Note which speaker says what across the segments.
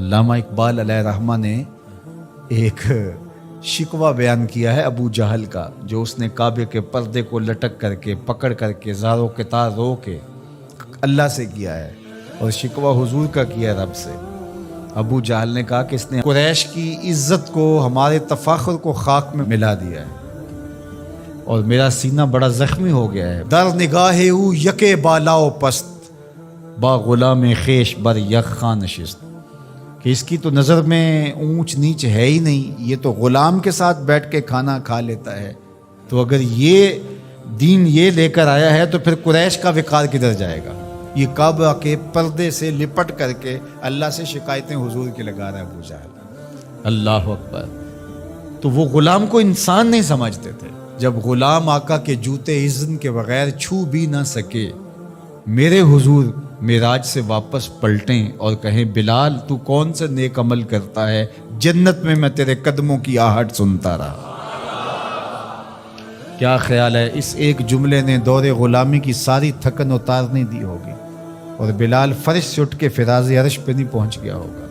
Speaker 1: علامہ اقبال علیہ رحمہ نے ایک شکوہ بیان کیا ہے ابو جہل کا، جو اس نے کعبے کے پردے کو لٹک کر کے پکڑ کر کے زاروں کے تار رو کے اللہ سے کیا ہے، اور شکوہ حضور کا کیا رب سے۔ ابو جہل نے کہا کہ اس نے قریش کی عزت کو، ہمارے تفاخر کو خاک میں ملا دیا ہے، اور میرا سینہ بڑا زخمی ہو گیا ہے۔ در نگاہ او یکے بالاؤ پست، با غلام خیش بر یک خان نشست، کہ اس کی تو نظر میں اونچ نیچ ہے ہی نہیں، یہ تو غلام کے ساتھ بیٹھ کے کھانا کھا لیتا ہے، تو اگر یہ دین یہ لے کر آیا ہے تو پھر قریش کا وقار کدھر جائے گا؟ یہ کعبہ کے پردے سے لپٹ کر کے اللہ سے شکایتیں حضور کی لگا رہا ہے ابو جہل۔ اللہ اکبر۔ تو وہ غلام کو انسان نہیں سمجھتے تھے۔ جب غلام آقا کے جوتے اذن کے بغیر چھو بھی نہ سکے، میرے حضور معراج سے واپس پلٹیں اور کہیں بلال تو کون سے نیک عمل کرتا ہے، جنت میں تیرے قدموں کی آہٹ سنتا رہا۔ کیا خیال ہے اس ایک جملے نے دور غلامی کی ساری تھکن اتارنے دی ہوگی، اور بلال فرش سے اٹھ کے فراز عرش پہ نہیں پہنچ گیا ہوگا۔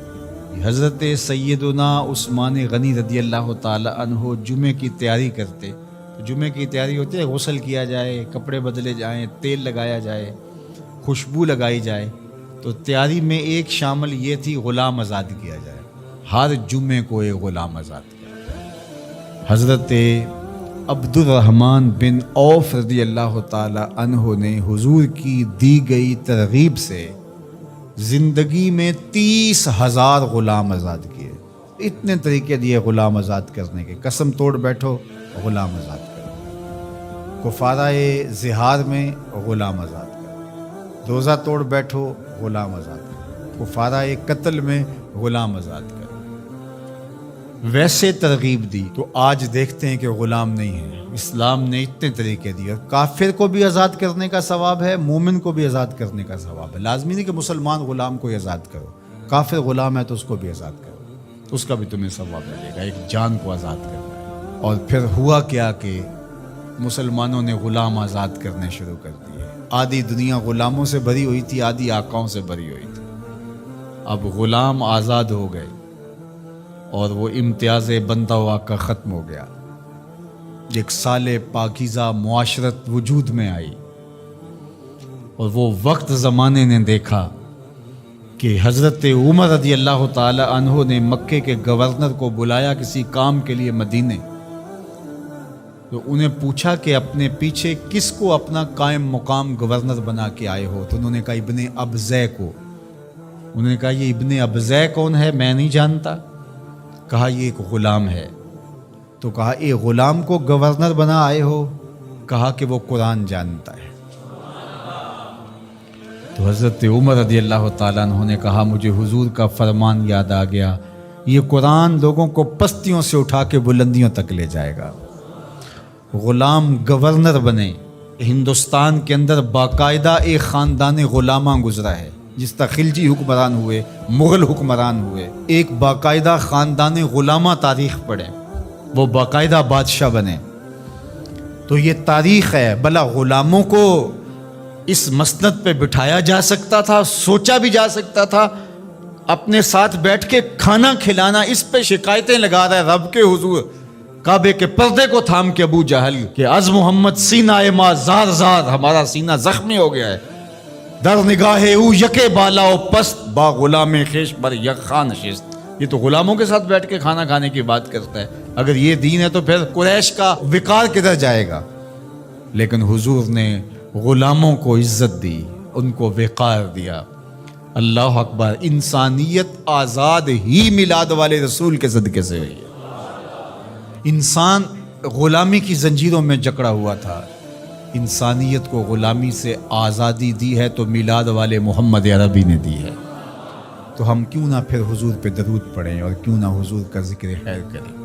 Speaker 1: حضرت سیدنا عثمان غنی رضی اللہ تعالی عنہ جمعے کی تیاری کرتے، جمعے کی تیاری ہوتی ہے غسل کیا جائے، کپڑے بدلے جائیں، تیل لگایا جائے، خوشبو لگائی جائے، تو تیاری میں ایک شامل یہ تھی غلام آزاد کیا جائے، ہر جمعے کو ایک غلام آزاد کیا جائے۔ حضرت عبد الرحمن بن عوف رضی اللہ تعالی عنہ نے حضور کی دی گئی ترغیب سے زندگی میں 30,000 غلام آزاد کیے۔ اتنے طریقے دیے غلام آزاد کرنے کے، قسم توڑ بیٹھو غلام آزاد کرو، کفارہ زہار میں غلام آزاد کرو، روزہ توڑ بیٹھو غلام آزاد کرو، کفارہ قتل میں غلام آزاد کرو۔ ویسے ترغیب دی تو آج دیکھتے ہیں کہ غلام نہیں ہے۔ اسلام نے اتنے طریقے دیے، کافر کو بھی آزاد کرنے کا ثواب ہے، مومن کو بھی آزاد کرنے کا ثواب ہے۔ لازمی نہیں کہ مسلمان غلام کو آزاد کرو، کافر غلام ہے تو اس کو بھی آزاد کرو، اس کا بھی تمہیں ثواب ملے گا، ایک جان کو آزاد کرنا ہے۔ اور پھر ہوا کیا کہ مسلمانوں نے غلام آزاد کرنے شروع کر دیے۔ آدھی دنیا غلاموں سے بھری ہوئی تھی، آدھی آقاؤں سے بھری ہوئی تھی۔ اب غلام آزاد ہو گئے اور وہ امتیاز بندہ و آقا ختم ہو گیا، ایک صالح پاکیزہ معاشرت وجود میں آئی، اور وہ وقت زمانے نے دیکھا کہ حضرت عمر رضی اللہ تعالی عنہ نے مکے کے گورنر کو بلایا کسی کام کے لیے مدینے، تو انہیں پوچھا کہ اپنے پیچھے کس کو اپنا قائم مقام گورنر بنا کے آئے ہو؟ تو انہوں نے کہا ابن ابزے کو۔ انہوں نے کہا یہ ابن ابزے کون ہے؟ میں نہیں جانتا۔ کہا یہ ایک غلام ہے۔ تو کہا اے غلام کو گورنر بنا آئے ہو؟ کہا کہ وہ قرآن جانتا ہے۔ تو حضرت عمر رضی اللہ تعالیٰ عنہ نے کہا مجھے حضور کا فرمان یاد آ گیا، یہ قرآن لوگوں کو پستیوں سے اٹھا کے بلندیوں تک لے جائے گا۔ غلام گورنر بنے۔ ہندوستان کے اندر باقاعدہ ایک خاندان غلامہ گزرا ہے، جس طرح خلجی حکمران ہوئے، مغل حکمران ہوئے، ایک باقاعدہ خاندان غلامہ تاریخ پڑھے، وہ باقاعدہ بادشاہ بنے۔ تو یہ تاریخ ہے۔ بھلا غلاموں کو اس مسند پہ بٹھایا جا سکتا تھا، سوچا بھی جا سکتا تھا، اپنے ساتھ بیٹھ کے کھانا کھلانا، اس پہ شکایتیں لگا رہا ہے رب کے حضور، کعبے کے پردے کو تھام کے ابو جہل کہ از محمد سینہ ما زار زار، ہمارا سینہ زخمی ہو گیا ہے۔ در نگاہ او یکے بالاؤ پست، با غلام خیش بر یک خان نشست۔ یہ تو غلاموں کے ساتھ بیٹھ کے کھانا کھانے کی بات کرتا ہے۔ اگر یہ دین ہے تو پھر قریش کا وقار کدھر جائے گا؟ لیکن حضور نے غلاموں کو عزت دی، ان کو وقار دیا۔ اللہ اکبر۔ انسانیت آزاد ہی میلاد والے رسول کے صدقے سے ہوئی ہے۔ انسان غلامی کی زنجیروں میں جکڑا ہوا تھا، انسانیت کو غلامی سے آزادی دی ہے تو میلاد والے محمد عربی نے دی ہے۔ تو ہم کیوں نہ پھر حضور پہ درود پڑھیں اور کیوں نہ حضور کا ذکر خیر کریں۔